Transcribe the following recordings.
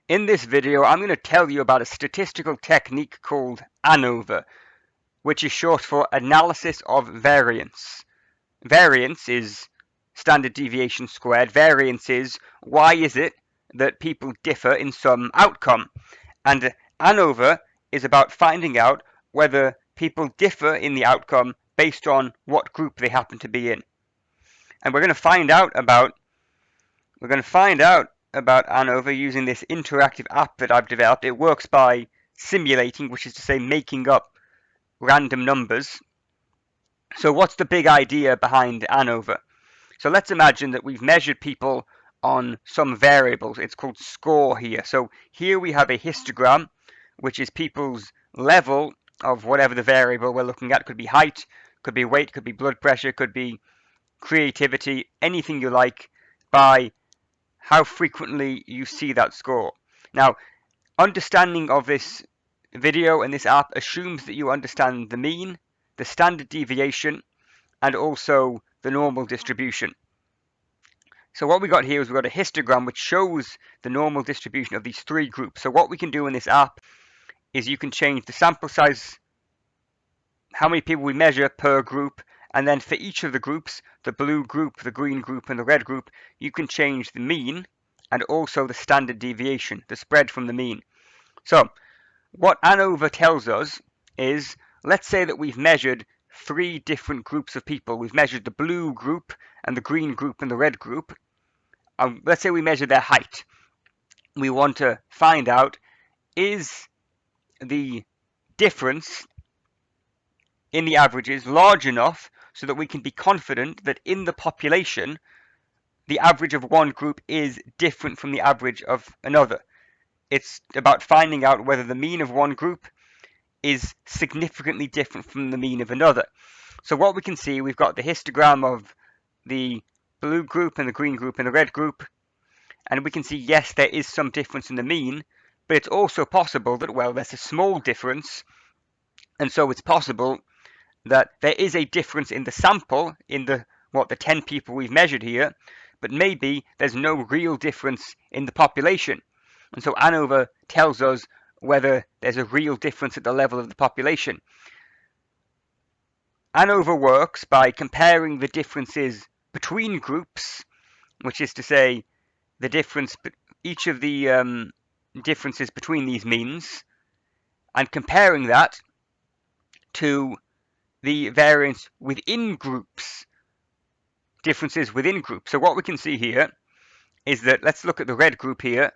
In this video, I'm going to tell you about a statistical technique called ANOVA, which is short for Analysis of Variance. Variance is standard deviation squared. Variance is why is it that people differ in some outcome. And ANOVA is about finding out whether people differ in the outcome based on what group they happen to be in. And we're going to find out about ANOVA using this interactive app that I've developed. It works by simulating, which is to say making up random numbers. So what's the big idea behind ANOVA? So let's imagine that we've measured people on some variables. It's called score here. So here we have a histogram, which is people's level of whatever the variable we're looking at. Could be height, could be weight, could be blood pressure, could be creativity, anything you like, by how frequently you see that score. Now, understanding of this video and this app assumes that you understand the mean, the standard deviation, and also the normal distribution. So what we got here is we've got a histogram which shows the normal distribution of these three groups. So what we can do in this app is you can change the sample size, how many people we measure per group, and then for each of the groups, the blue group, the green group, and the red group, you can change the mean and also the standard deviation, the spread from the mean. So what ANOVA tells us is, let's say that we've measured three different groups of people. We've measured the blue group and the green group and the red group. Let's say we measure their height. We want to find out, is the difference in the averages large enough so that we can be confident that in the population, the average of one group is different from the average of another. It's about finding out whether the mean of one group is significantly different from the mean of another. So what we can see, we've got the histogram of the blue group and the green group and the red group, and we can see, yes, there is some difference in the mean, but it's also possible that, well, there's a small difference, and so it's possible that there is a difference in the sample, in the 10 people we've measured here, but maybe there's no real difference in the population. And so ANOVA tells us whether there's a real difference at the level of the population. ANOVA works by comparing the differences between groups, which is to say the difference, each of the differences between these means, and comparing that to the variance within groups, differences within groups. So what we can see here is that, let's look at the red group here.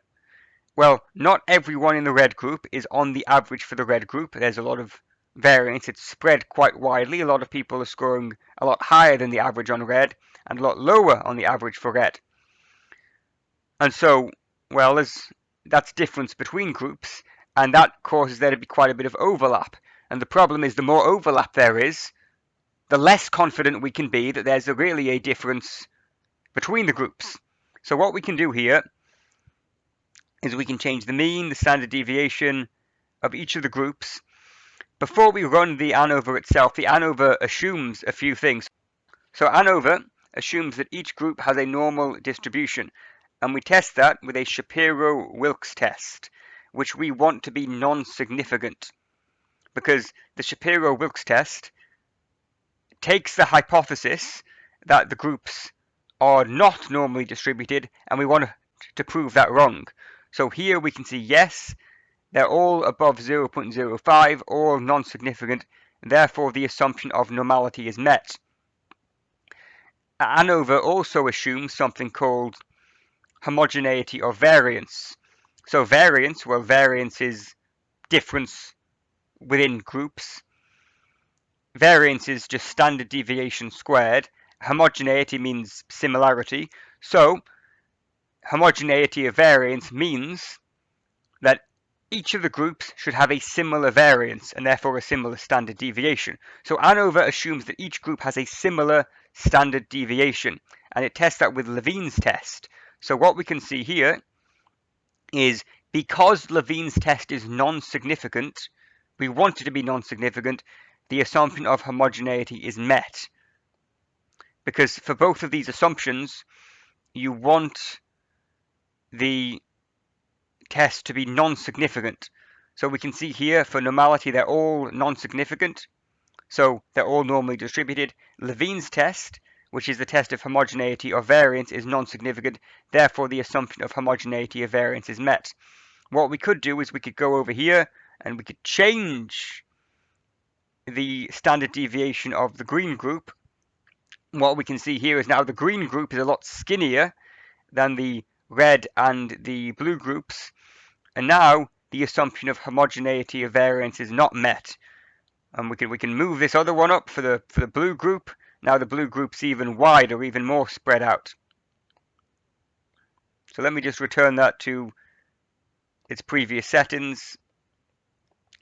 Well, not everyone in the red group is on the average for the red group. There's a lot of variance. It's spread quite widely. A lot of people are scoring a lot higher than the average on red and a lot lower on the average for red. And so, well, that's difference between groups, and that causes there to be quite a bit of overlap. And the problem is, the more overlap there is, the less confident we can be that there's really a difference between the groups. So what we can do here is we can change the mean, the standard deviation of each of the groups. Before we run the ANOVA itself, the ANOVA assumes a few things. So ANOVA assumes that each group has a normal distribution, and we test that with a Shapiro-Wilks test, which we want to be non-significant, because the Shapiro-Wilks test takes the hypothesis that the groups are not normally distributed, and we want to prove that wrong. So here we can see, yes, they're all above 0.05, all non-significant, therefore the assumption of normality is met. ANOVA also assumes something called homogeneity or variance. So variance, well, variance is difference within groups. Variance is just standard deviation squared. Homogeneity means similarity. So homogeneity of variance means that each of the groups should have a similar variance and therefore a similar standard deviation. So ANOVA assumes that each group has a similar standard deviation, and it tests that with Levene's test. So what we can see here is, because Levene's test is non-significant, we want it to be non-significant, the assumption of homogeneity is met. Because for both of these assumptions, you want the test to be non-significant. So we can see here for normality they're all non-significant, so they're all normally distributed. Levene's test, which is the test of homogeneity or variance, is non-significant, therefore the assumption of homogeneity or variance is met. What we could do is we could go over here and we could change the standard deviation of the green group. What we can see here is now the green group is a lot skinnier than the red and the blue groups, and now the assumption of homogeneity of variance is not met. And we can move this other one up for the blue group. Now the blue group's even wider, even more spread out. So let me just return that to its previous settings.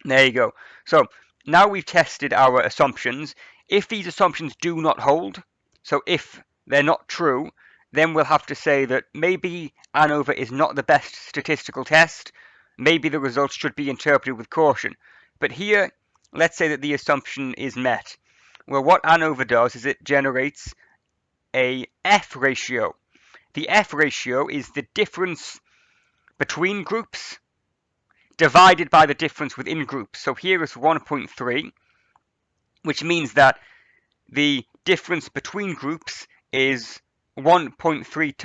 There you go. So now we've tested our assumptions. If these assumptions do not hold, so if they're not true, then we'll have to say that maybe ANOVA is not the best statistical test. Maybe the results should be interpreted with caution. But here, let's say that the assumption is met. Well, what ANOVA does is it generates a F ratio. The F ratio is the difference between groups divided by the difference within groups. So here is 1.3, which means that the difference between groups is 1.3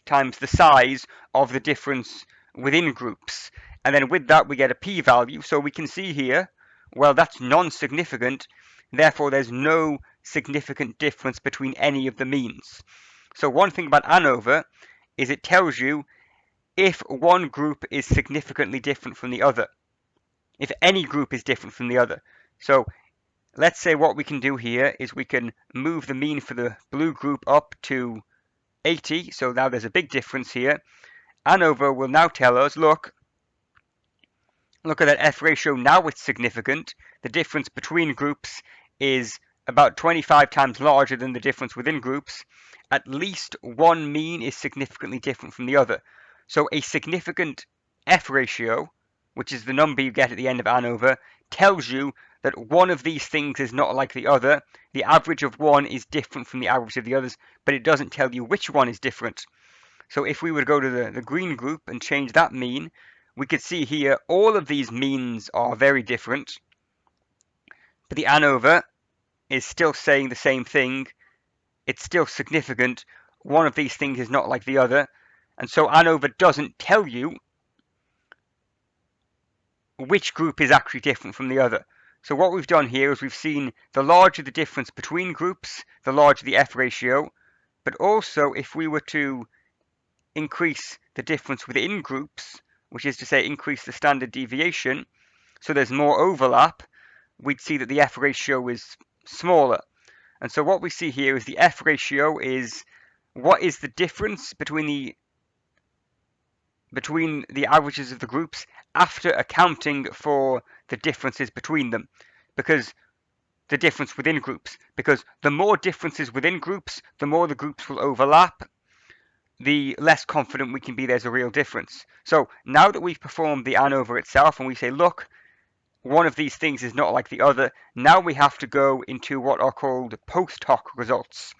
times the size of the difference within groups. And then with that we get a p-value. So we can see here, well, that's non-significant, therefore there's no significant difference between any of the means. So one thing about ANOVA is it tells you if one group is significantly different from the other, if any group is different from the other. So let's say what we can do here is we can move the mean for the blue group up to 80. So now there's a big difference here. ANOVA will now tell us, look at that F ratio, now it's significant. The difference between groups is about 25 times larger than the difference within groups. At least one mean is significantly different from the other. So a significant F ratio, which is the number you get at the end of ANOVA, tells you that one of these things is not like the other. The average of one is different from the average of the others, but it doesn't tell you which one is different. So if we were to go to the green group and change that mean, we could see here all of these means are very different, but the ANOVA is still saying the same thing. It's still significant. One of these things is not like the other. And so ANOVA doesn't tell you which group is actually different from the other. So what we've done here is we've seen the larger the difference between groups, the larger the F ratio. But also if we were to increase the difference within groups, which is to say increase the standard deviation, so there's more overlap, we'd see that the F ratio is smaller. And so what we see here is the F ratio is what is the difference between the averages of the groups after accounting for the differences between them, because the difference within groups, because the more differences within groups, the more the groups will overlap, the less confident we can be there's a real difference. So now that we've performed the ANOVA itself and we say, look, one of these things is not like the other, now we have to go into what are called post hoc results.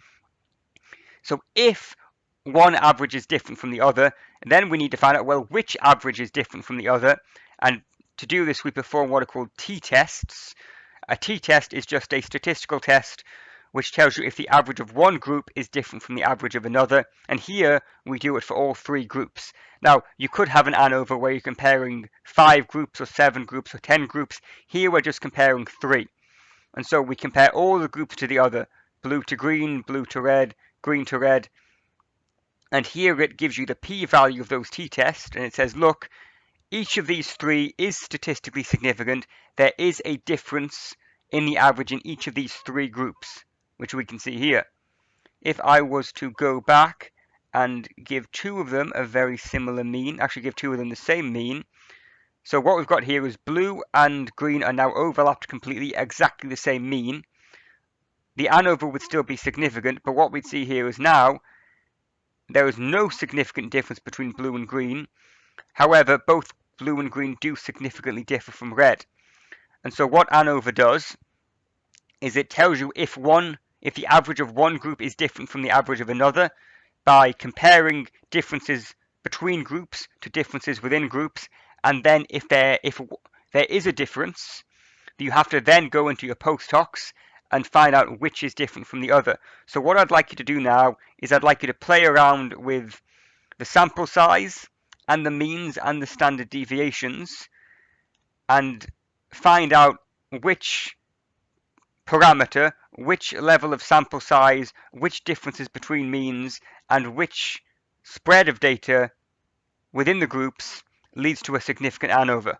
So if one average is different from the other, then we need to find out, well, which average is different from the other. And to do this, we perform what are called t-tests. A t-test is just a statistical test which tells you if the average of one group is different from the average of another. And here we do it for all three groups. Now, you could have an ANOVA where you're comparing 5 groups or 7 groups or 10 groups. Here we're just comparing 3. And so we compare all the groups to the other, blue to green, blue to red, green to red. And here it gives you the p-value of those t-tests, and it says, look, each of these 3 is statistically significant. There is a difference in the average in each of these 3 groups, which we can see here. If I was to go back and give 2 of them a very similar mean, actually give 2 of them the same mean, so what we've got here is blue and green are now overlapped completely, exactly the same mean. The ANOVA would still be significant, but what we'd see here is now there is no significant difference between blue and green. However, both blue and green do significantly differ from red. And so what ANOVA does is it tells you if the average of one group is different from the average of another by comparing differences between groups to differences within groups, and then if there is a difference, you have to then go into your post hocs and find out which is different from the other. So what I'd like you to do now is I'd like you to play around with the sample size and the means and the standard deviations and find out which parameter, which level of sample size, which differences between means, and which spread of data within the groups leads to a significant ANOVA.